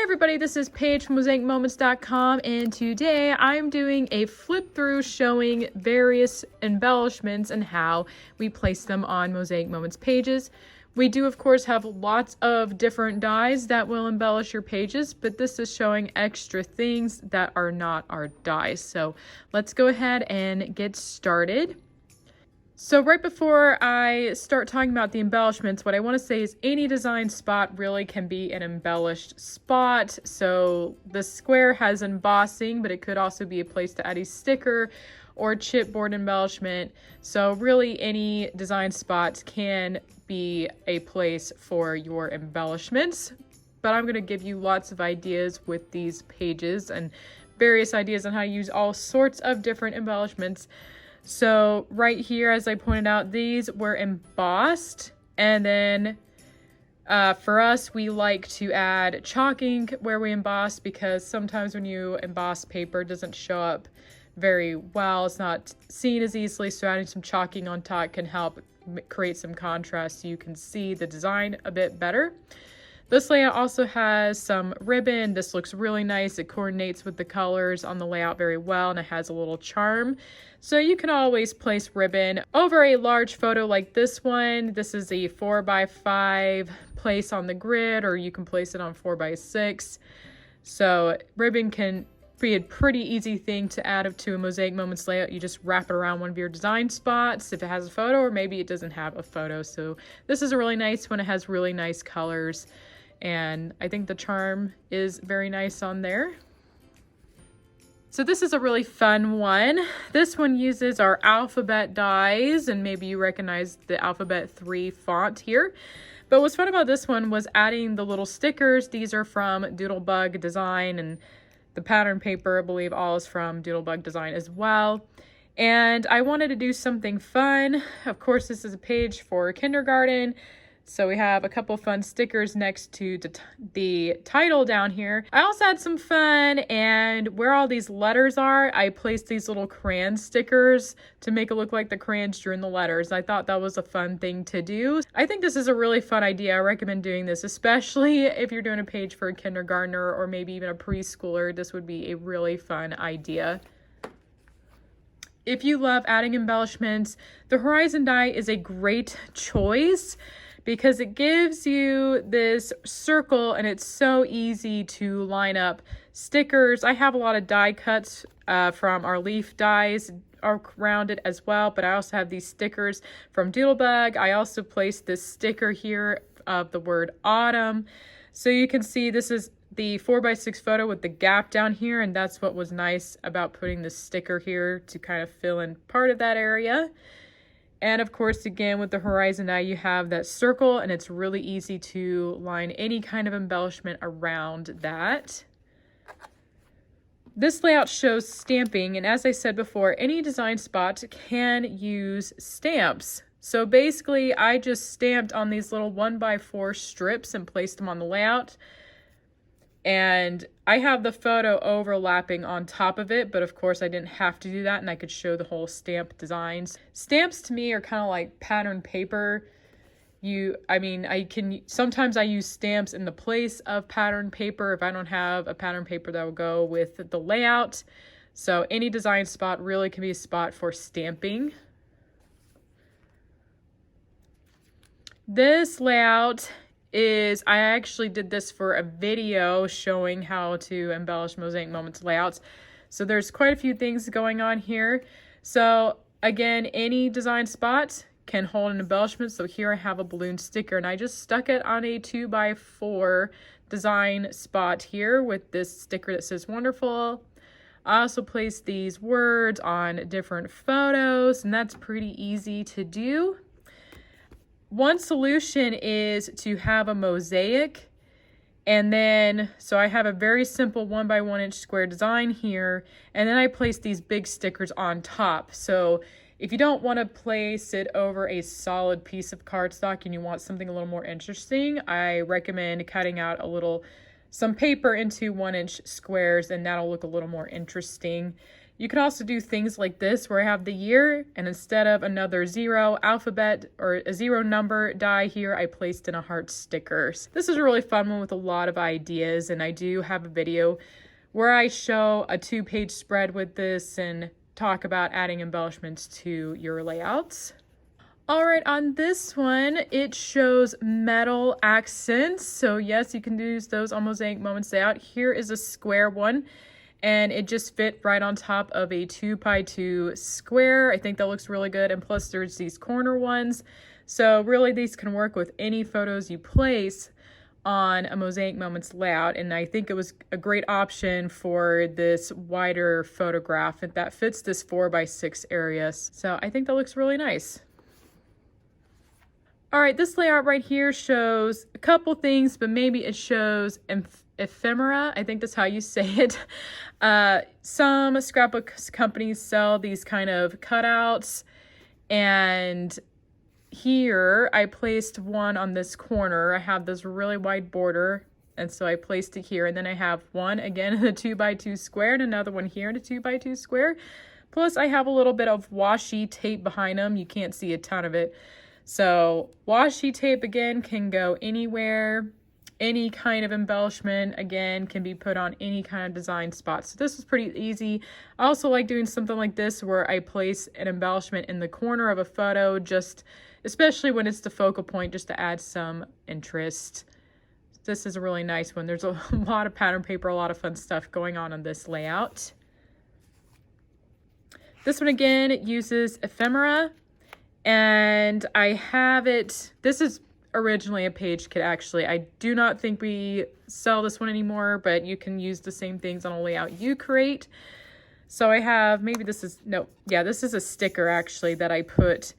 everybody, this is Paige from mosaicmoments.com, and today I'm doing a flip through showing various embellishments and how we place them on Mosaic Moments pages. We do of course have lots of different dies that will embellish your pages, but this is showing extra things that are not our dies. So let's go ahead and get started. So right before I start talking about the embellishments, what I want to say is any design spot really can be an embellished spot. So the square has embossing, but it could also be a place to add a sticker or chipboard embellishment. So really any design spot can be a place for your embellishments. But I'm going to give you lots of ideas with these pages and various ideas on how to use all sorts of different embellishments. So right here, as I pointed out, these were embossed, and then for us, we like to add chalk ink where we emboss, because sometimes when you emboss paper, it doesn't show up very well. It's not seen as easily, so adding some chalk ink on top can help create some contrast so you can see the design a bit better. This layout also has some ribbon. This looks really nice. It coordinates with the colors on the layout very well, and it has a little charm. So you can always place ribbon over a large photo like this one. This is a 4x5 place on the grid, or you can place it on 4x6. So ribbon can be a pretty easy thing to add to a Mosaic Moments layout. You just wrap it around one of your design spots if it has a photo, or maybe it doesn't have a photo. So this is a really nice one. It has really nice colors, and I think the charm is very nice on there. So this is a really fun one. This one uses our alphabet dies, and maybe you recognize the alphabet 3 font here. But what's fun about this one was adding the little stickers. These are from Doodlebug Design, and the pattern paper, I believe, all is from Doodlebug Design as well. And I wanted to do something fun. Of course, this is a page for kindergarten. So we have a couple fun stickers next to the title down here. I also had some fun, and where all these letters are, I placed these little crayon stickers to make it look like the crayons drew in the letters. I thought that was a fun thing to do. I think this is a really fun idea. I recommend doing this, especially if you're doing a page for a kindergartner or maybe even a preschooler. This would be a really fun idea. If you love adding embellishments, the Horizon die is a great choice, because it gives you this circle and it's so easy to line up stickers. I have a lot of die cuts from our leaf dies around it as well, but I also have these stickers from Doodlebug. I also placed this sticker here of the word autumn. So you can see this is the 4x6 photo with the gap down here, and that's what was nice about putting this sticker here to kind of fill in part of that area. And of course, again, with the Horizon die, you have that circle, and it's really easy to line any kind of embellishment around that. This layout shows stamping, and as I said before, any design spot can use stamps. So basically, I just stamped on these little 1x4 strips and placed them on the layout. And I have the photo overlapping on top of it, but of course I didn't have to do that, and I could show the whole stamp designs. Stamps to me are kind of like pattern paper. Sometimes I use stamps in the place of pattern paper if I don't have a pattern paper that will go with the layout. So any design spot really can be a spot for stamping. This layout I actually did this for a video showing how to embellish Mosaic Moments layouts. So there's quite a few things going on here. So again, any design spot can hold an embellishment. So here I have a balloon sticker, and I just stuck it on a 2x4 design spot here with this sticker that says wonderful. I also placed these words on different photos, and that's pretty easy to do. One solution is to have a mosaic, and then, so I have a very simple 1x1 inch square design here, and then I place these big stickers on top. So if you don't want to place it over a solid piece of cardstock and you want something a little more interesting, I recommend cutting out some paper into 1-inch squares, and that'll look a little more interesting. You could also do things like this where I have the year, and instead of another 0 alphabet or a 0 number die here, I placed in a heart sticker. So this is a really fun one with a lot of ideas, and I do have a video where I show a 2-page spread with this and talk about adding embellishments to your layouts. All right, on this one, it shows metal accents. So yes, you can use those on Mosaic Moments layout. Here is a square one, and it just fit right on top of a 2x2 square. I think that looks really good. And plus there's these corner ones. So really these can work with any photos you place on a Mosaic Moments layout. And I think it was a great option for this wider photograph that fits this 4x6 area. So I think that looks really nice. All right, this layout right here shows a couple things, but maybe it shows ephemera. I think that's how you say it. Some scrapbook companies sell these kind of cutouts, and here I placed one on this corner. I have this really wide border, and so I placed it here, and then I have one again in a 2x2 square and another one here in a 2x2 square. Plus I have a little bit of washi tape behind them. You can't see a ton of it. So washi tape again can go anywhere. Any kind of embellishment, again, can be put on any kind of design spot. So this is pretty easy. I also like doing something like this where I place an embellishment in the corner of a photo, just especially when it's the focal point, just to add some interest. This is a really nice one. There's a lot of pattern paper, a lot of fun stuff going on this layout. This one again uses ephemera, and I have it, this is originally a page kit actually. I do not think we sell this one anymore, but you can use the same things on a layout you create. So I have, maybe this is, no, yeah, this is a sticker actually that I put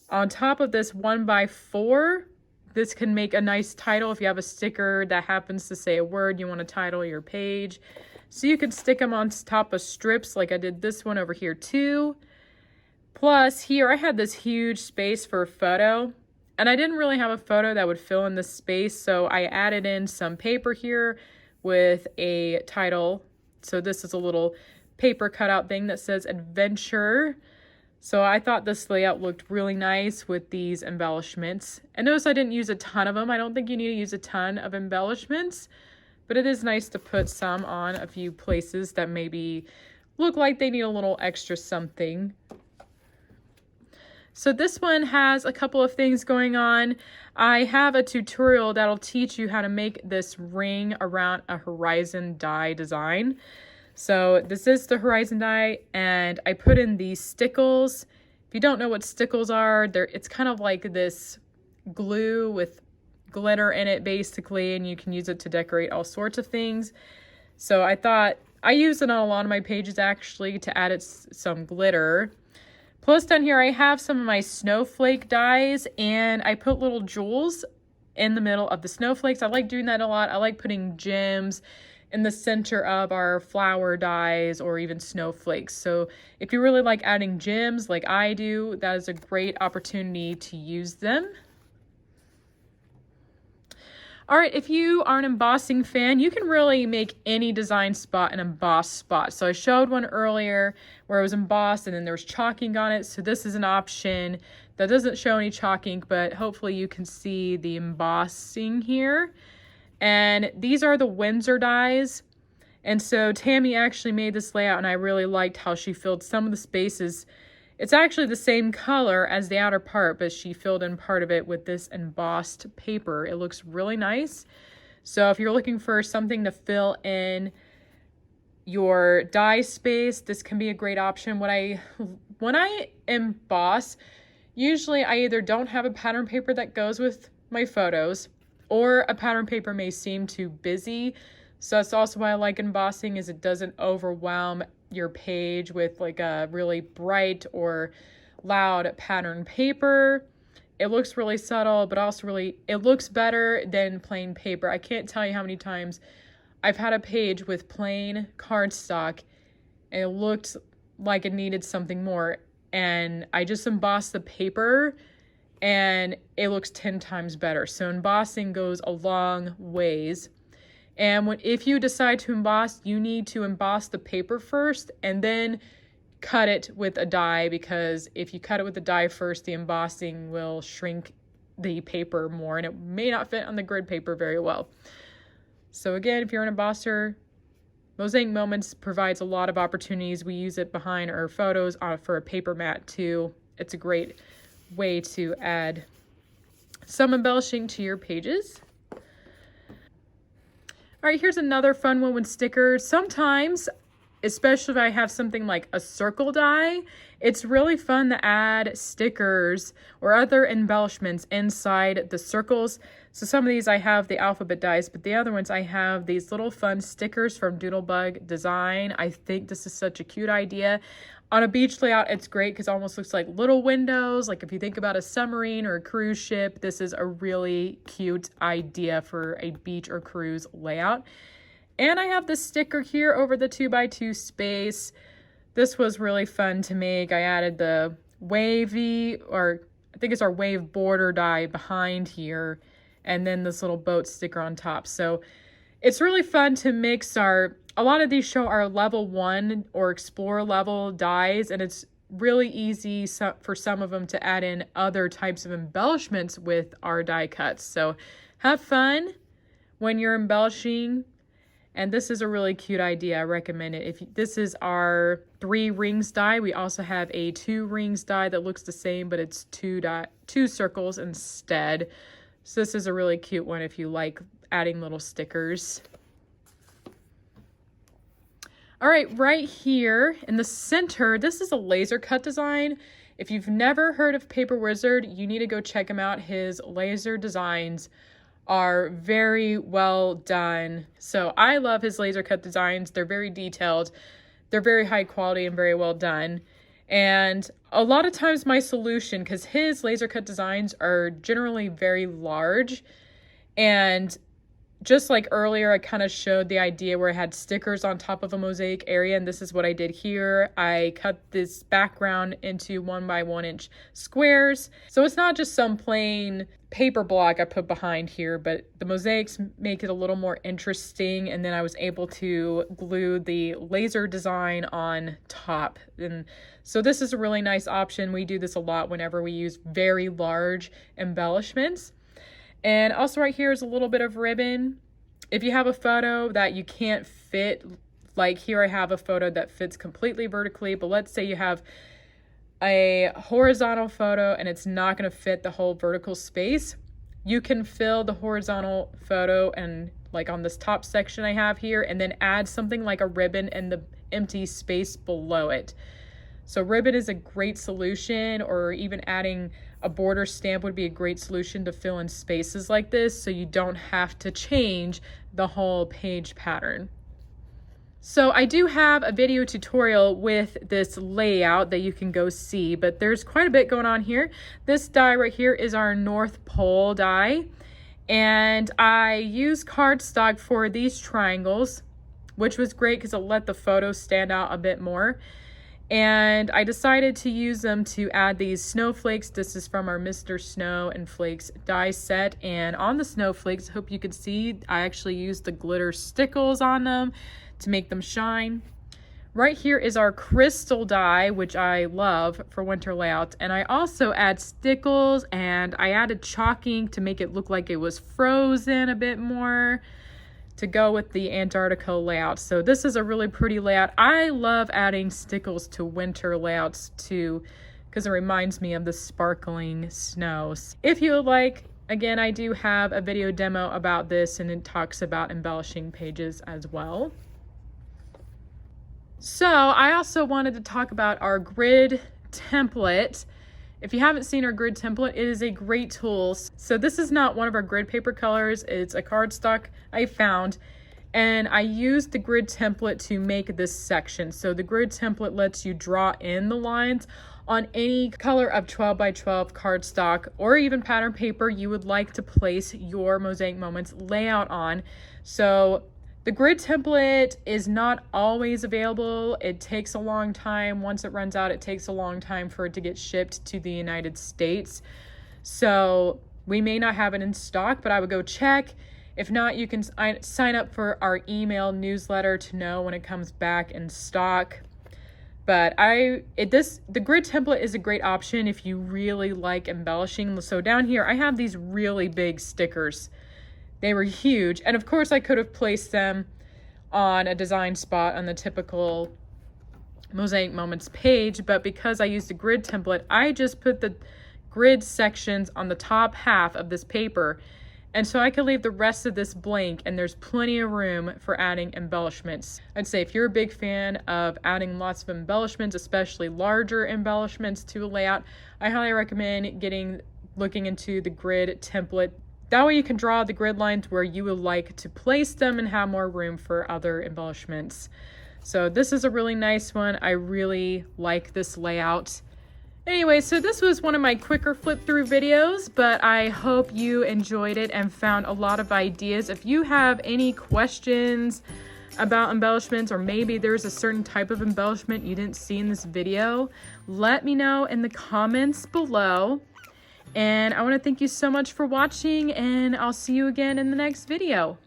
on top of this 1x4. This can make a nice title if you have a sticker that happens to say a word you want to title your page. So you can stick them on top of strips like I did this one over here too. Plus here I had this huge space for a photo, and I didn't really have a photo that would fill in this space, so I added in some paper here with a title. So this is a little paper cutout thing that says adventure. So I thought this layout looked really nice with these embellishments. And notice I didn't use a ton of them. I don't think you need to use a ton of embellishments, but it is nice to put some on a few places that maybe look like they need a little extra something. So this one has a couple of things going on. I have a tutorial that'll teach you how to make this ring around a horizon die design. So this is the horizon die, and I put in these stickles. If you don't know what stickles are, it's kind of like this glue with glitter in it basically, and you can use it to decorate all sorts of things. So I thought, I use it on a lot of my pages actually to add some glitter. Plus down here I have some of my snowflake dies, and I put little jewels in the middle of the snowflakes. I like doing that a lot. I like putting gems in the center of our flower dies or even snowflakes. So if you really like adding gems like I do, that is a great opportunity to use them. All right, if you are an embossing fan, you can really make any design spot an embossed spot. So I showed one earlier where it was embossed and then there was chalk ink on it. So this is an option that doesn't show any chalk ink, but hopefully you can see the embossing here. And these are the Windsor dies. And so Tammy actually made this layout, and I really liked how she filled some of the spaces. It's actually the same color as the outer part, but she filled in part of it with this embossed paper. It looks really nice. So if you're looking for something to fill in your die space, this can be a great option. When I emboss, usually I either don't have a pattern paper that goes with my photos, or a pattern paper may seem too busy. So that's also why I like embossing, is it doesn't overwhelm your page with like a really bright or loud pattern paper. It looks really subtle, but also it looks better than plain paper. I can't tell you how many times I've had a page with plain cardstock and it looked like it needed something more, and I just embossed the paper and it looks 10 times better. So embossing goes a long ways. And if you decide to emboss, you need to emboss the paper first and then cut it with a die, because if you cut it with the die first, the embossing will shrink the paper more and it may not fit on the grid paper very well. So again, if you're an embosser, Mosaic Moments provides a lot of opportunities. We use it behind our photos for a paper mat too. It's a great way to add some embellishing to your pages. All right, here's another fun one with stickers. Sometimes, especially if I have something like a circle die, it's really fun to add stickers or other embellishments inside the circles. So some of these I have the alphabet dies, but the other ones I have these little fun stickers from Doodlebug Design. I think this is such a cute idea. On a beach layout, it's great because it almost looks like little windows. Like if you think about a submarine or a cruise ship, this is a really cute idea for a beach or cruise layout. And I have this sticker here over the 2x2 space. This was really fun to make. I added the wavy, or I think it's our wave border die behind here, and then this little boat sticker on top. So it's really fun to mix a lot of these show our level 1 or explore level dies, and it's really easy for some of them to add in other types of embellishments with our die cuts. So have fun when you're embellishing. And this is a really cute idea. I recommend it. This is our 3 rings die. We also have a 2 rings die that looks the same, but it's 2 circles instead. So this is a really cute one if you like adding little stickers. All right, right here in the center, this is a laser cut design. If you've never heard of Paper Wizard, you need to go check him out. His laser designs are very well done. So I love his laser cut designs. They're very detailed. They're very high quality and very well done. And a lot of times my solution, because his laser cut designs are generally very large, and just like earlier, I kind of showed the idea where I had stickers on top of a mosaic area, and this is what I did here. I cut this background into 1x1 inch squares. So it's not just some plain paper block I put behind here, but the mosaics make it a little more interesting, and then I was able to glue the laser design on top. And so this is a really nice option. We do this a lot whenever we use very large embellishments. And also right here is a little bit of ribbon. If you have a photo that you can't fit, like here I have a photo that fits completely vertically, but let's say you have a horizontal photo and it's not going to fit the whole vertical space, you can fill the horizontal photo and like on this top section I have here, and then add something like a ribbon in the empty space below it. So ribbon is a great solution, or even adding a border stamp would be a great solution to fill in spaces like this, so you don't have to change the whole page pattern. So I do have a video tutorial with this layout that you can go see, but there's quite a bit going on here. This die right here is our North Pole die, and I used cardstock for these triangles, which was great because it let the photo stand out a bit more. And I decided to use them to add these snowflakes. This is from our Mr. Snow and Flakes die set. And on the snowflakes, hope you can see, I actually used the glitter stickles on them to make them shine. Right here is our crystal die, which I love for winter layouts. And I also add stickles, and I added chalking to make it look like it was frozen a bit more, to go with the Antarctica layout. So this is a really pretty layout. I love adding stickles to winter layouts too, because it reminds me of the sparkling snow. If you would like, again, I do have a video demo about this, and it talks about embellishing pages as well. So I also wanted to talk about our grid template. If you haven't seen our grid template, it is a great tool. So this is not one of our grid paper colors. It's a cardstock I found, and I used the grid template to make this section. So the grid template lets you draw in the lines on any color of 12x12 cardstock or even pattern paper you would like to place your Mosaic Moments layout on. So the grid template is not always available. It takes a long time. Once it runs out, it takes a long time for it to get shipped to the United States. So we may not have it in stock, but I would go check. If not, you can sign up for our email newsletter to know when it comes back in stock. But the grid template is a great option if you really like embellishing. So down here, I have these really big stickers. They were huge. And of course, I could have placed them on a design spot on the typical Mosaic Moments page, but because I used a grid template, I just put the grid sections on the top half of this paper. And so I could leave the rest of this blank, and there's plenty of room for adding embellishments. I'd say if you're a big fan of adding lots of embellishments, especially larger embellishments to a layout, I highly recommend looking into the grid template. That way you can draw the grid lines where you would like to place them and have more room for other embellishments. So this is a really nice one. I really like this layout. Anyway, so this was one of my quicker flip through videos, but I hope you enjoyed it and found a lot of ideas. If you have any questions about embellishments, or maybe there's a certain type of embellishment you didn't see in this video, let me know in the comments below. And I want to thank you so much for watching, and I'll see you again in the next video.